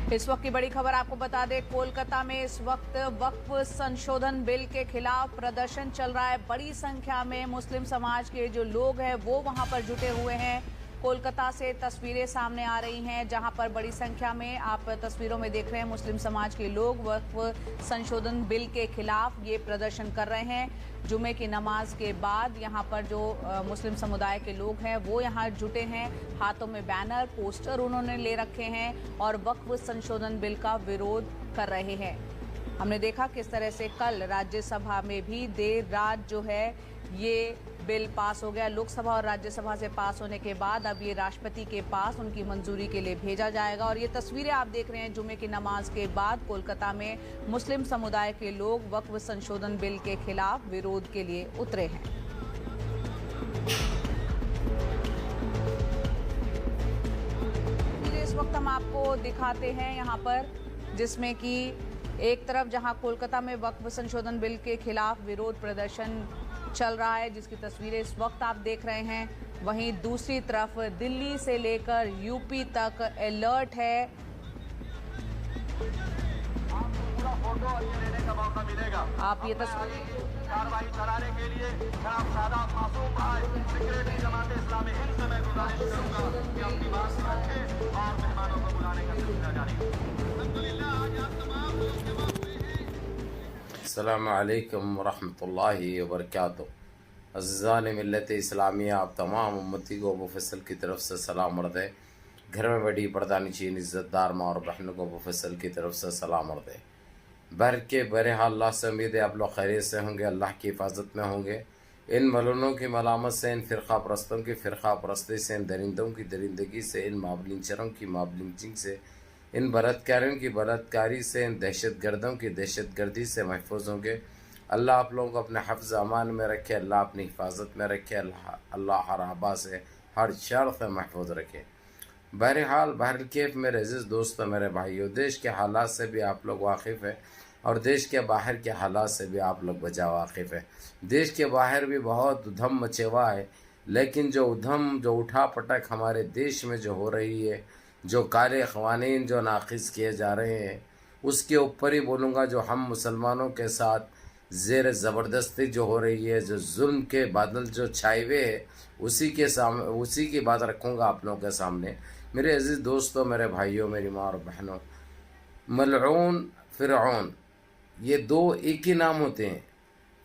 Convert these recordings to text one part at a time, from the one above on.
इस वक्त की बड़ी खबर आपको बता दें, कोलकाता में इस वक्त वक्फ संशोधन बिल के खिलाफ प्रदर्शन चल रहा है। बड़ी संख्या में मुस्लिम समाज के जो लोग हैं वो वहां पर जुटे हुए हैं। कोलकाता से तस्वीरें सामने आ रही हैं जहां पर बड़ी संख्या में आप तस्वीरों में देख रहे हैं मुस्लिम समाज के लोग वक्फ संशोधन बिल के खिलाफ ये प्रदर्शन कर रहे हैं। जुमे की नमाज के बाद यहां पर जो मुस्लिम समुदाय के लोग हैं वो यहां जुटे हैं। हाथों में बैनर पोस्टर उन्होंने ले रखे हैं और वक्फ संशोधन बिल का विरोध कर रहे हैं। हमने देखा किस तरह से कल राज्यसभा में भी देर रात जो है ये बिल पास हो गया। लोकसभा और राज्यसभा से पास होने के बाद अब ये राष्ट्रपति के पास उनकी मंजूरी के लिए भेजा जाएगा। और ये तस्वीरें आप देख रहे हैं जुमे की नमाज के बाद कोलकाता में मुस्लिम समुदाय के लोग वक्फ संशोधन बिल के खिलाफ विरोध के लिए उतरे हैं। इस वक्त हम आपको दिखाते हैं यहाँ पर, जिसमें कि एक तरफ जहां कोलकाता में वक्फ संशोधन बिल के खिलाफ विरोध प्रदर्शन चल रहा है जिसकी तस्वीरें इस वक्त आप देख रहे हैं, वहीं दूसरी तरफ दिल्ली से लेकर यूपी तक अलर्ट है। आप ये तस्वीर कार्रवाई कराने के लिए जनाब सादात मासूम भाई सेक्रेटरी जमात इस्लामी हिंद से मैं गुजारिश करूंगा कि अपनी बात रखें और मेहमानों को बुलाने का सिलसिला जारी रखें। अल्हम्दुलिल्लाह आज आप तमाम लोग जमा हुए हैं। अस्सलामु अलैकुम वरहमतुल्लाहि वबरकातुहू। अज़ीज़ान मिल्लत इस्लामिया, आप तमाम उम्मती को अबू फैसल की तरफ से सलाम अर्ज़ है। घर में बैठी पर्दानिशीन इज़्ज़तदार माँ और बहनों को अबू फैसल की तरफ से सलाम अर्ज़ है। बहरहाल अल्लाह से उम्मीद है आप लोग खैरियत से होंगे, अल्लाह की हिफाजत में होंगे। इन मलूनों की मलामत से, इन फ़िरक़ा परस्तों की फ़िरक़ा परस्ती से, इन दरिंदों की दरिंदगी से, इन माबलिंचरों की माबलिंचिंग से, इन बलात्कारियों की बलात्कारी से, इन दहशतगर्दों की दहशतगर्दी से महफूज होंगे। अल्लाह आप लोगों को अपने हफ्ज़ अमान में रखे, अल्लाह अपनी हिफाजत में रखे, अल्लाह हर आबा से हर शर से महफूज रखे। बहरकेफ मेरे अज़ीज़ दोस्तों, मेरे भाइयों, देश के हालात से भी आप लोग वाकिफ़ हैं और देश के बाहर के हालात से भी आप लोग बजा वाकिफ़ हैं। देश के बाहर भी बहुत उधम मचे हुआ है, लेकिन जो उधम, जो उठा पटक हमारे देश में जो हो रही है, जो काले क़वानीन जो नाक़िज़ किए जा रहे हैं, उसके ऊपर ही बोलूँगा। जो हम मुसलमानों के साथ ज़ेर ज़बरदस्ती जो हो रही है, जो जुल्म के बादल जो छाए हुए हैं, उसी की बात रखूँगा आप लोगों के सामने। मेरे अज़ीज़ दोस्तों, मेरे भाइयों, मेरी माँ और बहनों, मलऊन फ़िरऔन, ये दो एक ही नाम होते हैं।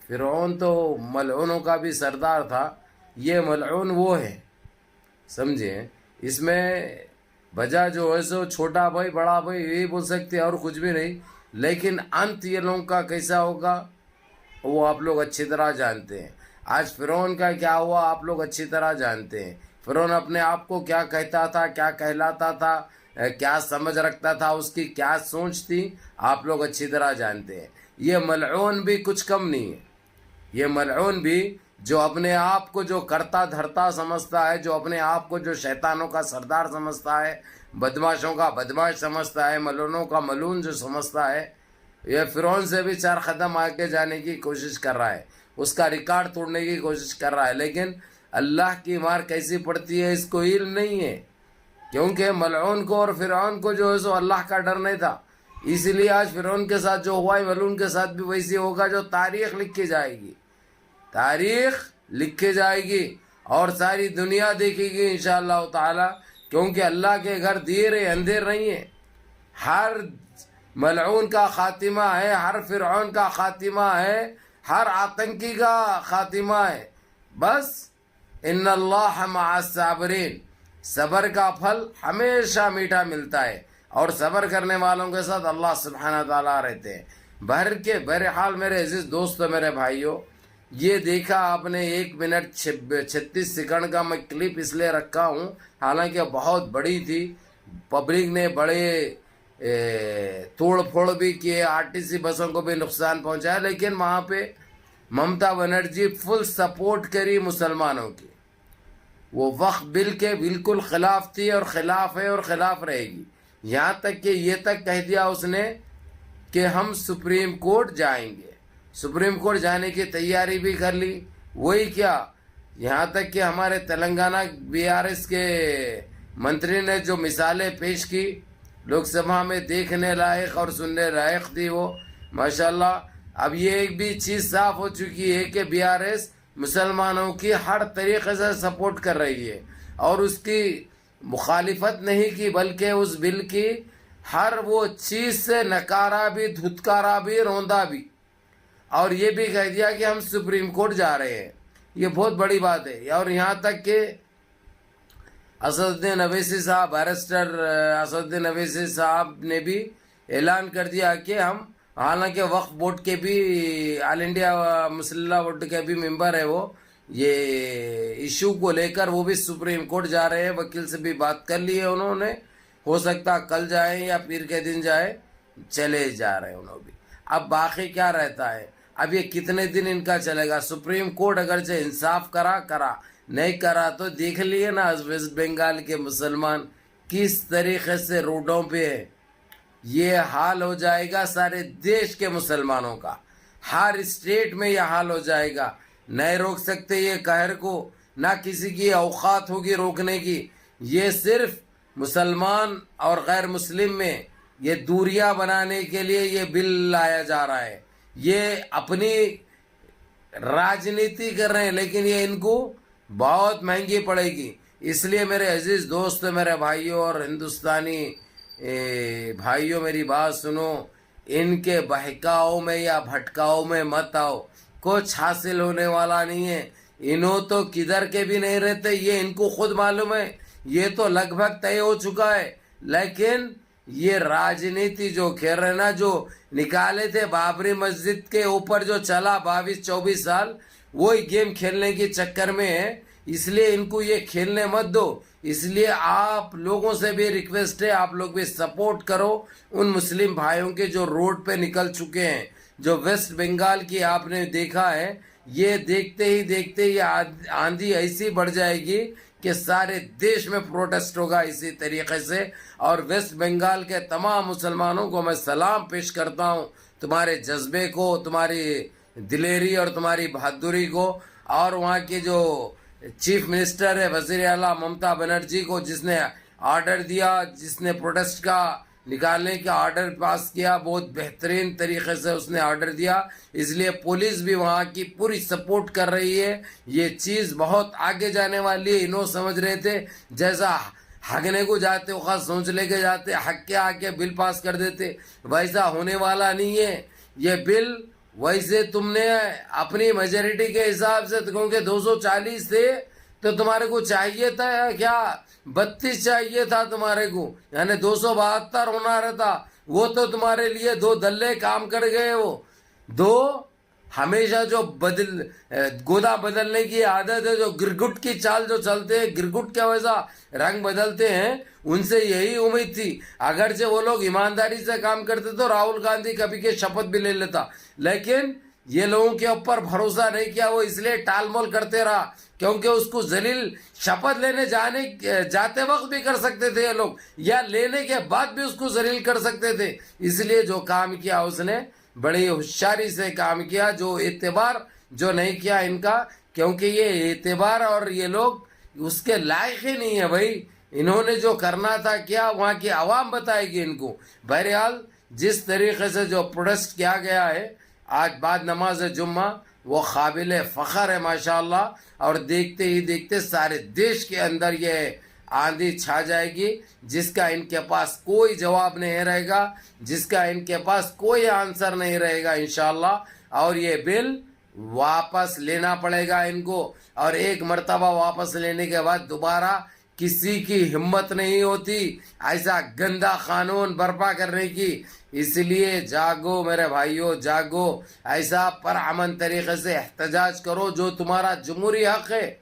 फ़िरऔन तो मलऊनों का भी सरदार था, ये मलऊन वो है, समझे। इसमें वजह जो है सो छोटा भाई बड़ा भाई यही बोल सकते हैं और कुछ भी नहीं, लेकिन अंत ये लोगों का कैसा होगा वो आप लोग अच्छी तरह जानते हैं। आज फ़िरऔन का क्या हुआ आप लोग अच्छी तरह जानते हैं। फ़िरऔन अपने आप को क्या कहता था, क्या कहलाता था, क्या समझ रखता था, उसकी क्या सोच थी, आप लोग अच्छी तरह जानते हैं। ये मलऊन भी कुछ कम नहीं है। ये मलऊन भी जो अपने आप को जो करता धरता समझता है, जो अपने आप को जो शैतानों का सरदार समझता है, बदमाशों का बदमाश समझता है, मलूनों का मलून जो समझता है, ये फ़िरऔन से भी 4 कदम आगे जाने की कोशिश कर रहा है, उसका रिकॉर्ड तोड़ने की कोशिश कर रहा है। लेकिन अल्लाह की मार कैसी पड़ती है इसको इल्म नहीं है, क्योंकि मलऊन को और फ़िरऔन को जो है सो अल्लाह का डर नहीं था। इसीलिए आज फ़िरऔन के साथ जो हुआ है मलऊन के साथ भी वैसे होगा। जो तारीख़ लिखी जाएगी, तारीख़ लिखी जाएगी और सारी दुनिया देखेगी इंशाअल्लाह ताला, क्योंकि अल्लाह के घर दिए अंधेर नहीं है। हर मलऊन का ख़ातिमा है, हर फ़िरऔन का ख़ातिमा है, हर आतंकी का ख़ातिमा है। बस इन्नल्लाह मअस-साबिरीन, सब्र का फल हमेशा मीठा मिलता है और सब्र करने वालों के साथ अल्लाह सुब्हानहू व तआला रहते हैं। बहरहाल मेरे अज़ीज़ दोस्तों, मेरे भाइयों, ये देखा आपने 1 मिनट 36 सेकंड का मैं क्लिप इसलिए रखा हूँ, हालांकि बहुत बड़ी थी। पब्लिक ने बड़े तोड़ फोड़ भी किए, आरटीसी बसों को भी नुकसान पहुँचाया, लेकिन वहाँ पे ममता बनर्जी फुल सपोर्ट करी मुसलमानों की। वो वक्फ बिल के बिल्कुल ख़िलाफ़ थी और ख़िलाफ़ है और ख़िलाफ़ रहेगी। यहाँ तक कि ये तक कह दिया उसने कि हम सुप्रीम कोर्ट जाएंगे। सुप्रीम कोर्ट जाने की तैयारी भी कर ली। वही क्या, यहाँ तक कि हमारे तेलंगाना बीआरएस के मंत्री ने जो मिसालें पेश की لوک سبھا میں دیکھنے لائق اور سننے لائق تھی وہ ماشاءاللہ. اب یہ ایک بھی چیز صاف ہو چکی ہے کہ BRS مسلمانوں کی ہر طریقے سے سپورٹ کر رہی ہے اور اس کی مخالفت نہیں کی بلکہ اس بل کی ہر وہ چیز سے نکارا بھی، دھتکارا بھی، روندا بھی، اور یہ بھی کہہ دیا کہ ہم سپریم کورٹ جا رہے ہیں. یہ بہت بڑی بات ہے. اور یہاں تک کہ اسدالدین اویسی صاحب، بیرسٹر اسدالدین اویسی صاحب نے بھی اعلان کر دیا کہ ہم، حالانکہ وقف بورڈ کے بھی، آل انڈیا مسلح بورڈ کے بھی ممبر ہے وہ، یہ ایشو کو لے کر وہ بھی سپریم کورٹ جا رہے ہیں. وکیل سے بھی بات کر لی ہے انہوں نے، ہو سکتا کل جائیں یا پیر کے دن جائے، چلے جا رہے ہیں انہوں بھی. اب باقی کیا رہتا ہے، اب یہ کتنے دن ان کا چلے گا. سپریم کورٹ اگرچہ انصاف کرا نہیں کرا تو دیکھ لیے نا ویسٹ بنگال کے مسلمان کس طریقے سے روڈوں پہ ہے. یہ حال ہو جائے گا سارے دیش کے مسلمانوں کا، ہر اسٹیٹ میں یہ حال ہو جائے گا. نہیں روک سکتے یہ قہر کو، نہ کسی کی اوقات ہوگی روکنے کی. یہ صرف مسلمان اور غیر مسلم میں یہ دوریاں بنانے کے لیے یہ بل لایا جا رہا ہے. یہ اپنی راجنیتی کر رہے ہیں لیکن یہ ان کو بہت مہنگی پڑے گی. اس لیے میرے عزیز دوست، میرے بھائیوں اور ہندوستانی بھائیوں، میری بات سنو. ان کے بہکاؤ میں یا بھٹکاؤ میں مت آؤ، کچھ حاصل ہونے والا نہیں ہے. انہوں تو کدھر کے بھی نہیں رہتے، یہ ان کو خود معلوم ہے. یہ تو لگ بھگ طے ہو چکا ہے، لیکن یہ راجنیتی جو کھیل رہے نا، جو نکالے تھے بابری مسجد کے اوپر جو چلا 22-24 سال، وہی گیم کھیلنے کے چکر میں ہے. اس لیے ان کو یہ کھیلنے مت دو. اس لیے آپ لوگوں سے بھی ریکویسٹ ہے، آپ لوگ بھی سپورٹ کرو ان مسلم بھائیوں کے جو روڈ پہ نکل چکے ہیں. جو ویسٹ بنگال کی آپ نے دیکھا ہے، یہ دیکھتے ہی یہ آندھی ایسی بڑھ جائے گی کہ سارے دیش میں پروٹیسٹ ہوگا اسی طریقے سے. اور ویسٹ بنگال کے تمام مسلمانوں کو میں سلام پیش کرتا ہوں، تمہارے جذبے کو، تمہاری دلیری اور تمہاری بہادری کو. اور وہاں کے جو چیف منسٹر ہے، وزیر اعلیٰ ممتا بنرجی کو، جس نے آرڈر دیا، جس نے پروٹیسٹ کا نکالنے کا آرڈر پاس کیا، بہت بہترین طریقے سے اس نے آرڈر دیا. اس لیے پولیس بھی وہاں کی پوری سپورٹ کر رہی ہے. یہ چیز بہت آگے جانے والی ہے. انہوں سمجھ رہے تھے جیسا ہگنے کو جاتے وقت سوچ لے کے جاتے، حق کے آ کے بل پاس کر دیتے، ویسا ہونے والا نہیں ہے. یہ بل ویسے تم نے اپنی میجورٹی کے حساب سے، کیونکہ 240 تھے تو تمہارے کو چاہیے تھا کیا 32 چاہیے تھا تمہارے کو، یعنی 272 ہونا رہتا. وہ تو تمہارے لیے 2 دلے کام کر گئے. وہ 2 ہمیشہ جو گودا بدلنے کی عادت ہے، جو گرگٹ کی چال جو چلتے ہیں، گرگٹ کا ویسا رنگ بدلتے ہیں، ان سے یہی امید تھی. اگرچہ وہ لوگ ایمانداری سے کام کرتے تو راہل گاندھی کبھی کے شپت بھی لے لیتا، لیکن یہ لوگوں کے اوپر بھروسہ نہیں کیا. وہ اس لیے ٹال مول کرتے رہا، کیونکہ اس کو ذلیل شپت لینے جاتے وقت بھی کر سکتے تھے یہ لوگ، یا لینے کے بعد بھی اس کو ذلیل کر سکتے تھے. اس لیے جو کام کیا اس نے بڑی ہوشیاری سے کام کیا. جو اعتبار جو نہیں کیا ان کا، کیونکہ یہ اعتبار اور یہ لوگ اس کے لائق ہی نہیں ہے بھائی. انہوں نے جو کرنا تھا کیا، وہاں کی عوام بتائے گی ان کو. بہرحال جس طریقے سے جو پروٹیسٹ کیا گیا ہے آج بعد نماز جمعہ، وہ قابل فخر ہے ماشاءاللہ. اور دیکھتے ہی دیکھتے سارے دیش کے اندر یہ آندھی چھا جائے گی، جس کا ان کے پاس کوئی جواب نہیں رہے گا، جس کا ان کے پاس کوئی آنسر نہیں رہے گا انشاءاللہ. اور یہ بل واپس لینا پڑے گا ان کو، اور ایک مرتبہ واپس لینے کے بعد دوبارہ کسی کی ہمت نہیں ہوتی ایسا گندا قانون برپا کرنے کی. اس لیے جاگو میرے بھائیوں، جاگو، ایسا پرامن طریقے سے احتجاج کرو. جو تمہارا جمہوری حق ہے،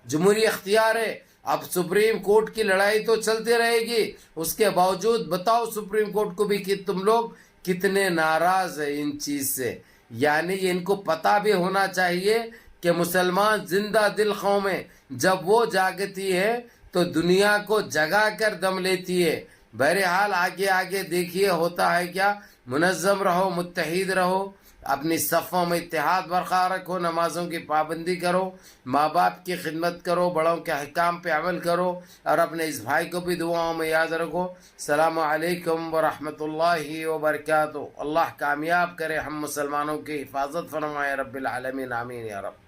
جمہوری اختیار ہے. اب سپریم کورٹ کی لڑائی تو چلتی رہے گی، اس کے باوجود بتاؤ سپریم کورٹ کو بھی کہ تم لوگ کتنے ناراض ہیں ان چیز سے. یعنی ان کو پتہ بھی ہونا چاہیے کہ مسلمان زندہ دل قوم ہے، جب وہ جاگتی ہے تو دنیا کو جگا کر دم لیتی ہے. بہرحال آگے دیکھیے ہوتا ہے کیا. منظم رہو، متحد رہو، اپنی صفوں میں اتحاد برقرار رکھو، نمازوں کی پابندی کرو، ماں باپ کی خدمت کرو، بڑوں کے احکام پہ عمل کرو، اور اپنے اس بھائی کو بھی دعاؤں میں یاد رکھو۔ السلام علیکم ورحمۃ اللہ وبرکاتہ۔ اللہ کامیاب کرے، ہم مسلمانوں کی حفاظت فرمائے رب العالمین، آمین یا رب۔